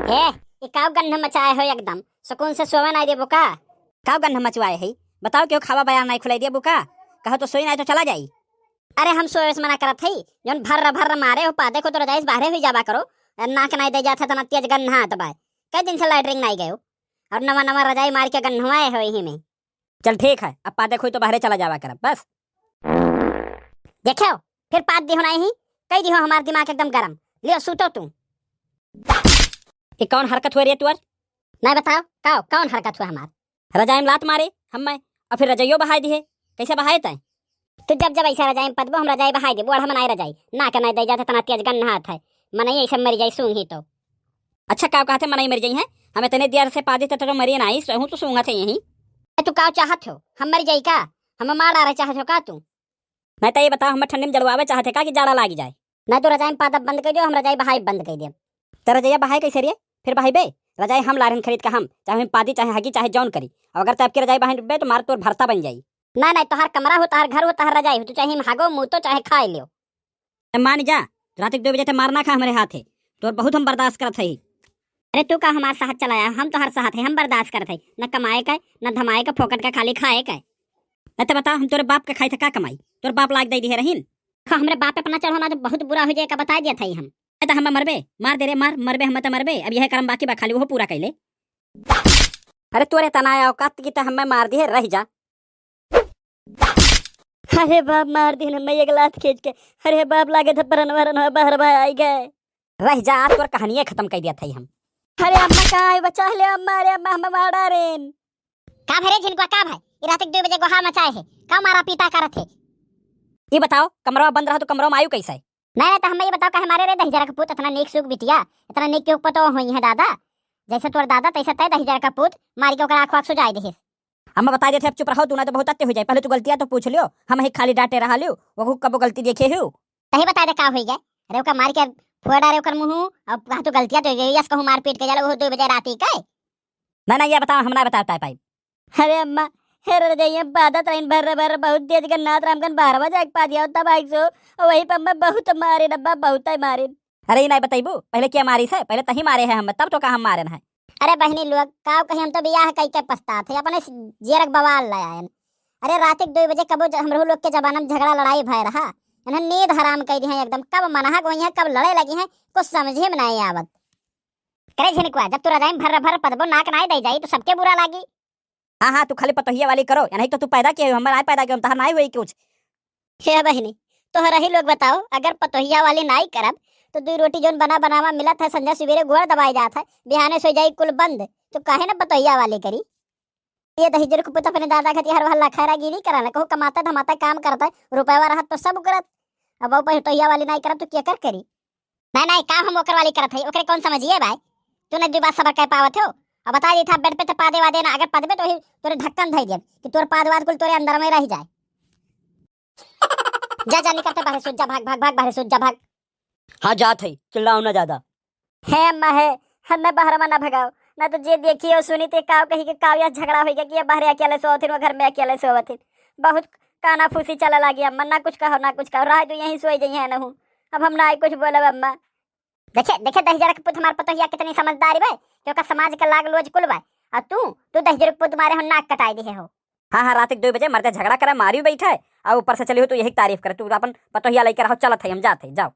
हे ये काव गन्ध मचाए हो एकदम सुकून से सोवे नहीं देबो का। काव गन्ध मचवाए है बताओ क्यों खावा बयान नहीं खुलाई दिया बुका कहो तो सोई नहीं तो चला जाई। अरे हम सोए से मना करत हई जोन भर भर मारे हो पादे को तो रजाइस बाहरे हुई जाबा करो। नाक नहीं दे जाता तना तेज गन्ध हाथ दबाए कई दिन से लाइटरिंग नहीं गयो और नवा नवा रजाई मार के गन्ध हुआए हो ही में। चल ठीक है अब पादे खोई तो बाहरे चला जावा कर बस। देखो फिर पाद दी होना ही कई दी हो हमार दिमाग एकदम गरम लियो सूतो तू। ये कौन हरकत हो रही है तुअर नहीं बताओ काओ कौन हरकत हुआ हमार। रजाई में लात मारे हम और फिर रजाइयो बहाई दी है कैसे बहाए तय। तू जब जब ऐसा रजाई में पदबो हम रजाई बहाई दे बोड़ हम नहीं रजाई ना के नहीं दे जाते तना तेज गन्ध हाथ है मन ऐसे मर जाई सूंघ ही तो। अच्छा काव कहते मनाई मर जाई है हमें तने देर से पादी तो मरी नहीं रहूं तो सूंघा थे यहीं। तू काव चाहत हो हम मर जाई का हम मार आ रहे चाहत हो का तू। मैं तो ये बताओ हम ठंडे में जलवावे चाहते का कि जाड़ा लागी जाए। नहीं तो रजाई में पादब बंद कर दियो हम रजाई बहाई बंद कर दियो। तो रजाइया बहाए कैसे रे फिर बहाई बे रजाई हम लारन खरीद का हम चाहे पादी चाहे हगी चाहे जौन करी और अगर तब की रजाई बहाई बे तो मार तोर भरता बन जाई। ना नहीं तोहार कमरा हो तोहार घर हो तोहार रजाई हो तू चाहे हागो मुँह तो चाहे खाए लियो। मान जा रात 2 बजे तक मारना खा हमारे हाथ है तो बहुत हम बर्दाश्त करत है। अरे तू का हमारे साथ चलाया हम तो हर साथ है हम बर्दाश्त करते है न कमाए का न धमाए का फोकट का खाली खाए का। मैं तो बता हम तोरे बाप का खाई था का कमाई तोर बाप लाग दे दी है रहीन। हमरे बाप पे अपना चढ़ोना तो बहुत बुरा हो जाएगा बता दिया था हम। तो हम मरबे मार दे रे मार मरबे हम तो मरबे अब यह करम बाकी बा खाली वो पूरा कैले। अरे तोरे तनाया औकात की तो हमें मार दी है रह जा। अरे बाप मार दी ना मैं एक लात खींच के अरे बाप लागे था परन वरन हो बाहर भाई आई गए रह जा तोर कहानी खत्म कर दिया था हम। अरे अम्मा कहाँ है बचा ले अम्मा अरे अम्मा हम मारा रेन का भरे जिनको का भाई रात 2 बजे गोहा मचाए है का मारा पीटा करत है। ये बताओ कमरा बंद रहा तो कमरा में आयु कैसे है। नहीं तो हमें ये बताओ का हमारे रे 10,000 का पुत इतना नेक सुख बिटिया इतना नेक के ऊपर तो हुई है दादा जैसे तोर दादा तैसे तय 10,000 का पुत मारी के ओकरा आंख सुजाई दे। हम बता देते अब चुप रहो तू ना तो बहुत अत्य हो जाए पहले तू गलतियां तो पूछ लियो हम ही खाली डांटे रहा लियो वो कब गलती देखे हो तही बता दे का हो गया। अरे ओका मार के फोड़ डारे ओकर मुंह अब कहा तो गलतियां तो यस कहूं मार पीट के जाला वो 2 बजे रात ही का। ना ये बताओ हमरा बताता है पाई। अरे अम्मा हेर रजाइए बादत रहीन भर भर बहुत तेज गन्नाथ रामगन 12 बजे एक पा दिया तब आई सो वही पर मैं बहुत मारे डब्बा बहुत ही मारे। अरे ये नहीं बताइबू पहले क्या मारी है पहले तही मारे हैं हम तब तो का हम मारे है। अरे बहनी लोग काव कहीं हम तो बियाह कई के पछतात है अपने जेरक बवाल लाया। अरे रात 2 बजे कबो हमरो लोग के जमाना में झगड़ा लड़ाई भय रहा इन्हें नींद हराम कर दी है एकदम कब मनाहक हुई है कब लड़े लगी है कुछ समझे में नहीं आवत करे झिनकुआ जब तू रजाई भर भर पदबो नाक नहीं दे जाई तो सबके बुरा लागी। हाँ तू खाली पतोहिया वाली करो या नहीं तो तू पैदा किए हम नहीं पैदा किए हम तहार नहीं हुई कुछ। हे बहनी तोहरा ही लोग बताओ अगर पतोहिया वाली नहीं करब तो 2 रोटी जोन बना बनावा मिलत है संध्या सवेरे गोड़ दबाई जात है बिहाने सो जाई कुल बंद तो काहे ना पतोहिया वाली करी। ये दहिजर को पुत अपने दादा खती हर हल्ला खैरागिरी करला कहो कमाता धमाता काम करता रुपया रहत तो सब करत अब वो पतोहिया वाली नहीं करब तो क्या कर करी। नहीं काम हम ओकर वाली करत है ओकरे कौन समझिए भाई तूने 2 बात सबर कह पावत हो अब बता दी था बेड पे तो पादे वादे ना अगर पदबे तो तोरे ढक्कन धई दे कि तोर पादवाद कुल तोरे अंदर में रह जाए। जा नहीं करते बाहर सूझ जा भाग भाग भाग बाहर सूझ जा भाग। हाँ जात है चिल्लाओ ना ज्यादा है अम्मा है हमें बाहर में ना भगाओ ना तो जे देखी और सुनी ते काव कही के काव या झगड़ा हो गया कि बाहर अकेले सोवथिन वो घर में अकेले सोवथिन बहुत काना फूसी चला लगी अम्मा ना कुछ कहो ना कुछ कहो रह तो यहीं सोई जाइए ना हूँ अब हम ना कुछ बोलब अम्मा। देखे 10,000 के पुत हमार पतोहिया कितनी समझदारी भाई क्योंकि समाज का लाग लोज कुल भाई और तू 10,000 के पुत मारे हो नाक कटाई दे हो। हाँ रात 2 बजे मरते झगड़ा करे मारी बैठा है और ऊपर से चली हो तो यही तारीफ करे तू अपन पतोहिया लेकर रहो चलत है हम जाते जाओ।